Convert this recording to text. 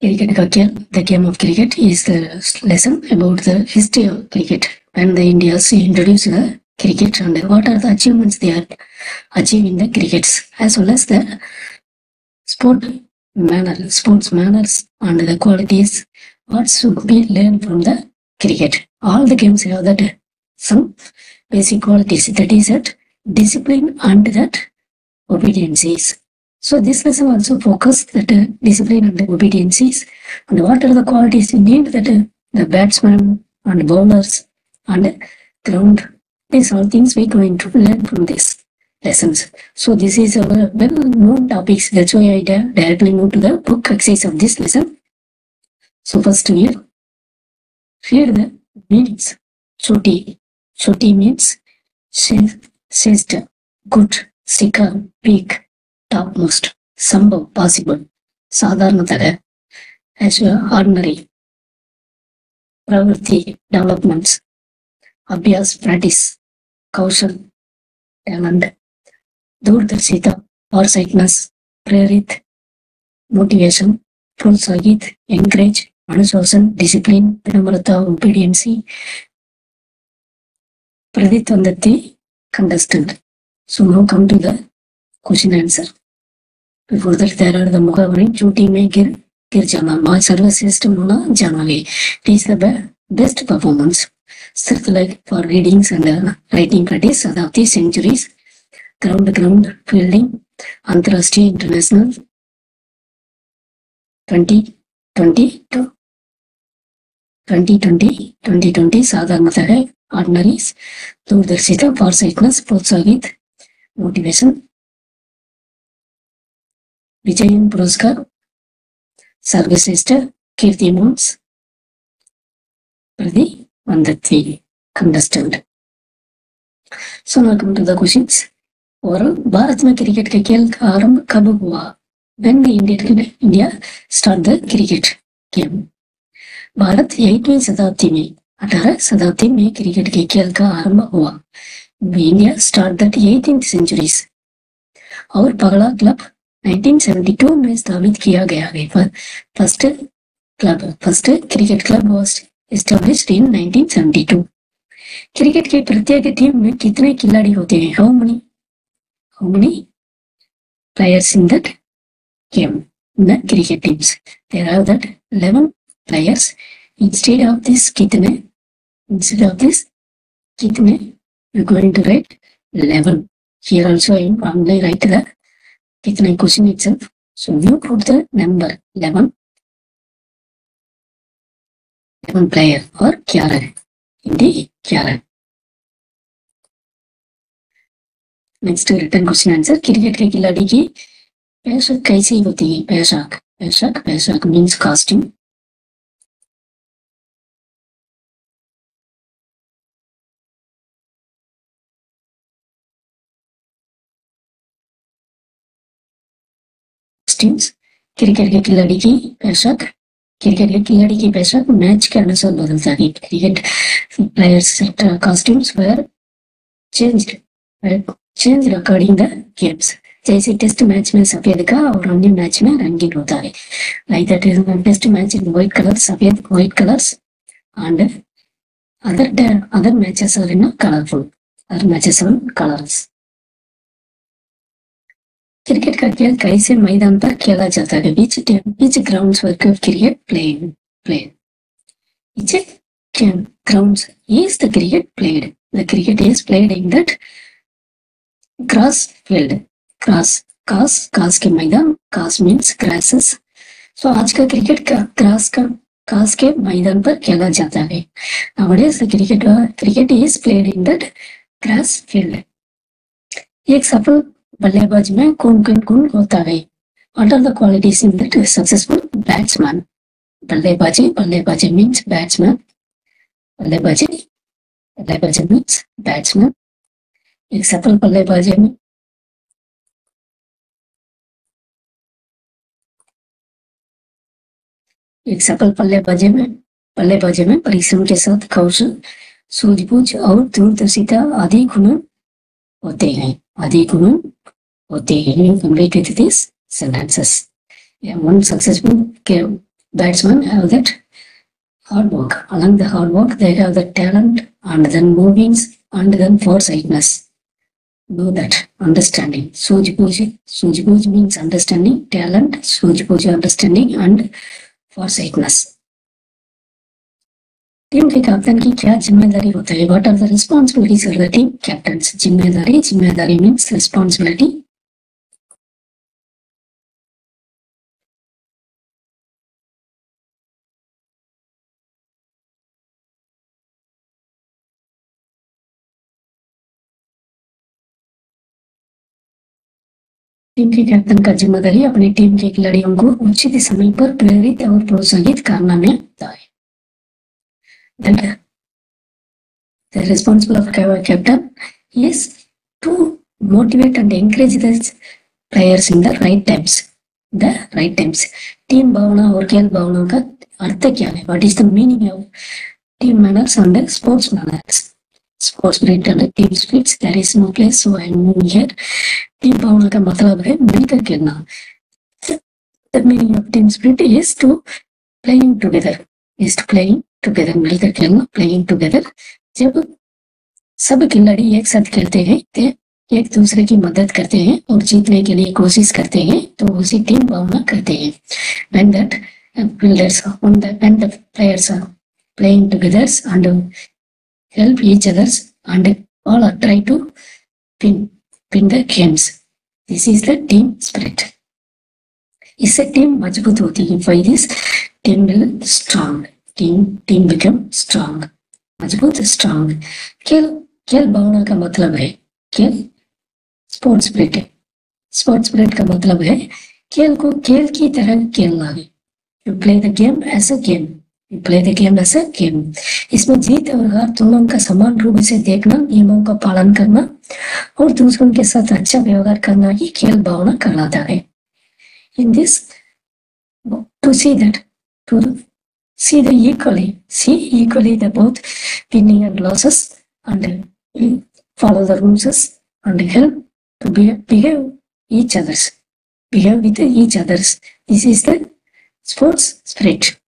Cricket ka खेल, the game of cricket is the lesson about the history of cricket. When the Indians introduced the cricket and what are the achievements they are achieving the crickets, as well as the sports manners and the qualities what should be learned from the cricket. All the games have that some basic qualities, that is that discipline and that obedience. So this lesson also focus that discipline and obedience and what are the qualities you need that the batsman and bowlers and ground. These all things we going to learn from this lessons. So this is our well-known topics. That's why I directly move to the book exercise of this lesson. So first we read the meanings. Choti means sister, good, sticker, big, topmost, sambhav, possible, sadharanathaga, as ordinary, pravritti, developments, abhyas, practice, kaushal, talent, doordarshita, foresightness, prerit, motivation, prolsahit, encourage, anushwasan, discipline, vinamrata, obedience, praditwandati, contestant. So now come to the question answer. Before that, there are the Mukhavani, Chuti mein gir jana, my service system hona janage. It is the best performance. Strict like for readings and writing practice, Sadapti centuries, ground fielding, Antarashtriya International, 2020, Sadharanathaga, ordinaries, Doordarshita, foresightness, Prolsahit, motivation, Vijayan Puraskar, service sister, Kirti Mons, Pradi Vandati, contestant. So now come to the questions. और भारत में cricket के खेल का आरंभ कब हुआ? When India start the cricket game? Bharat 18वीं शताब्दी में 18 शताब्दी में क्रिकेट के खेल का आरंभ हुआ. India start that 18th centuries. और पगला क्लब 1972 में स्थापित किया गया है. First cricket club was established in 1972. Cricket के प्रत्येक टीम में कितने खिलाड़ी होते हैं? How many players in that game? In the cricket teams, there are that 11 players. Instead of this kitne, we're going to write 11. Here also I only write the kitne question itself. So you put the number 11 player or 11 in the 11. Next written question answer. Cricket के खिलाड़ी की पैशाक कैसी होती है? पैशाक means costume. Cricket के खिलाड़ी की पैशाक मैच के अनुसार बदलता है. Cricket players costumes were changed according the games. जैसे टेस्ट मैच में सफेद का और अन्य मैच में रंगीन होता है. Like that is test match in white colors, सफेद white colors, and other matches are in colorful. Other matches are colors. Cricket का खेल कैसे मैदान पर खेला जाता है? Which grounds were cricket played? Which grounds is the cricket played? The cricket is played in that grass field. Grass के मैदान, grass means grasses. So आज का क्रिकेट का grass के मैदान पर खेला जाता है. Nowadays the cricket is played in that grass field. एक सफल बल्लेबाज में कौन होता है? What are the qualities in that successful batsman? बल्लेबाजी means batsman. बल्लेबाजी means batsman. एक सफल बल्लेबाजी में परिश्रम के साथ कौशल, सूझबूझ और दूरदर्शिता आदि गुण होते हैं. Complete with these sentences. One successful batsmen have that hard work. Along the hard work, they have the talent and then movings and then foresightness. Know that understanding. Sujipuji means understanding, talent, Sujipuji understanding and foresightness. Team के captain की क्या जिम्मेदारी होता है? What are the responsibilities of the team captains? जिम्मेदारी means responsibility. Team के captain का जिम्मेदारी अपनी टीम के खिलाड़ियों को उचित समय पर प्रेरित और प्रोत्साहित करना में होता है. The responsible of captain is to motivate and encourage the players in the right times. The right times. Team भावना और खेल भावना का अर्थ क्या है? What is the meaning of team manners and sports manners? Sports spirit and team spirits. There is no place, so I am moving here. Team भावना का मतलब है मिलकर खेलना. The meaning of team spirit is to playing together. मिलकर खेलना, playing together. जब सब खिलाड़ी एक साथ खेलते हैं तो एक दूसरे की मदद करते हैं और जीतने के लिए कोशिश करते हैं तो उसी टीम भावना कहते हैं. When the players are playing together and help each others and all are try to win the games. This is the team spirit. इससे टीम मजबूत होती है. By this team will strong. Team become strong. मजबूत strong. खेल भावना का मतलब है खेल स्पोर्ट्स स्पिरिट का मतलब है खेल को खेल की तरह खेलना है. You play the game as a game. इसमें जीत और हार दोनों का समान रूप से देखना, नियमों का पालन करना और दूसरों के साथ अच्छा व्यवहार करना ही खेल भावना कहलाता है. In this, to see equally the both winning and losses and follow the rules and help to behave with each others. This is the sports spirit.